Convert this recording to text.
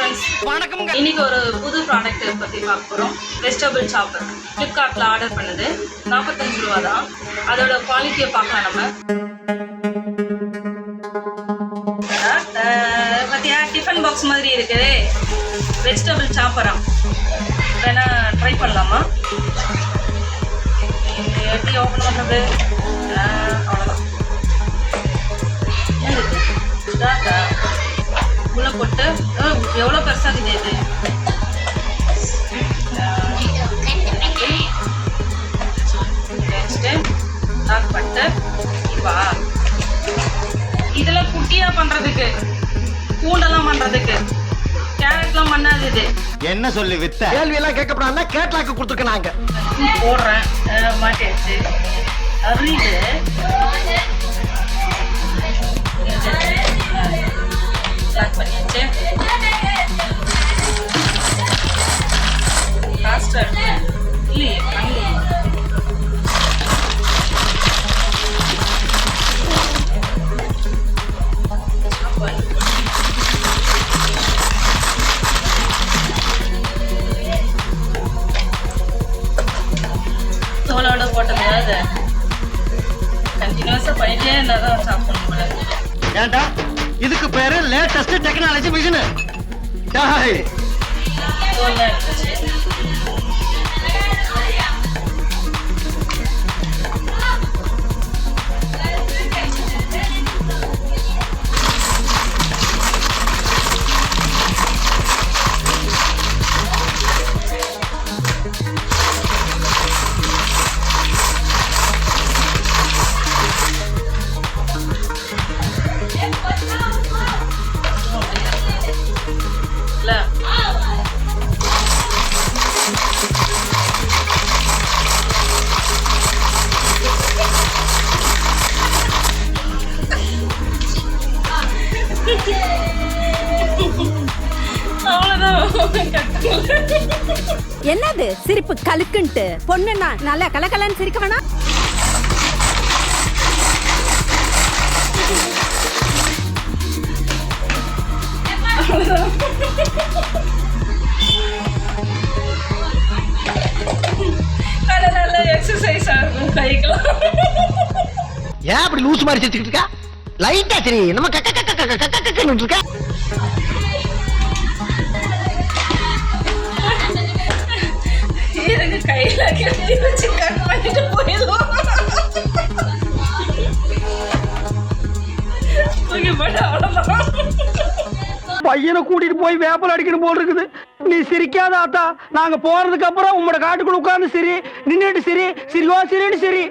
Friends, வணக்கம். இன்னைக்கு ஒரு புது ப்ராடக்ட் பற்றி பார்க்க போகிறோம். வெஜிடபிள் சாப்பர் ஃப்ளிப்கார்ட்டில் ஆர்டர் பண்ணது 45 ரூபா தான். அதோட குவாலிட்டியை பார்க்கலாம் நம்ம. பார்த்தியா, டிஃபன் பாக்ஸ் மாதிரி இருக்குது. வெஜிடபிள் சாப்பரா வேணா ட்ரை பண்ணலாமா? எப்படி ஓப்பன் பண்ணுறது? அவ்வளோதான். உள்ள போட்டு எவ்வளோ பெருசாக இது நெக்ஸ்ட்டு லாக் பண்ணிட்டு இப்போ இதெல்லாம் குட்டியாக பண்ணுறதுக்கு, பூண்டெல்லாம் பண்ணுறதுக்கு, கேரட்லாம் பண்ணாது. இது என்ன சொல்லி வித்த கேள்வி எல்லாம் கேட்கப்படாதுன்னா கேட்லாக்கு கொடுத்துருக்க நாங்க போடுறேன். மாட்டிடுச்சு. அறிவு லாக் பண்ணியாச்சு. ஃபாஸ்டர் இல்லையே அங்கே தோலோட போட்டது கண்டினியூஸாக பண்ணிட்டே இருந்தால் தான் சாப்பிடணும் போல. ஏண்டா இதுக்கு பேரு லேட்டஸ்ட் டெக்னாலஜி மிஷின். தோல் இருந்துச்சு. என்னது சிரிப்பு கலுக்குன்ட்டு? பொண்ணுன்னா நல்லா கலகலன்னு சிரிக்க வேணா? நல்ல எக்ஸசைஸ் ஆகும் கைக்கெல்லாம். ஏன் அப்படி லூஸ் மாதிரி சிரிச்சுக்கிட்டு இருக்கா? லைட்டா சரி நம்ம கக்கன்னு இருக்கா. கையில கட்டி வச்சு கட் பண்ணிட்டு போயிடலாம். பையனை கூட்டிட்டு போய் வேப்பல் அடிக்கணும் போல் இருக்குது. நீ சிரிக்காத ஆத்தா. நாங்க போறதுக்கு அப்புறம் உங்களோட காட்டுக்குள்ள உட்கார்ந்து சரி, நின்றுட்டு சரி, சிரிவா சரின்னு சரி.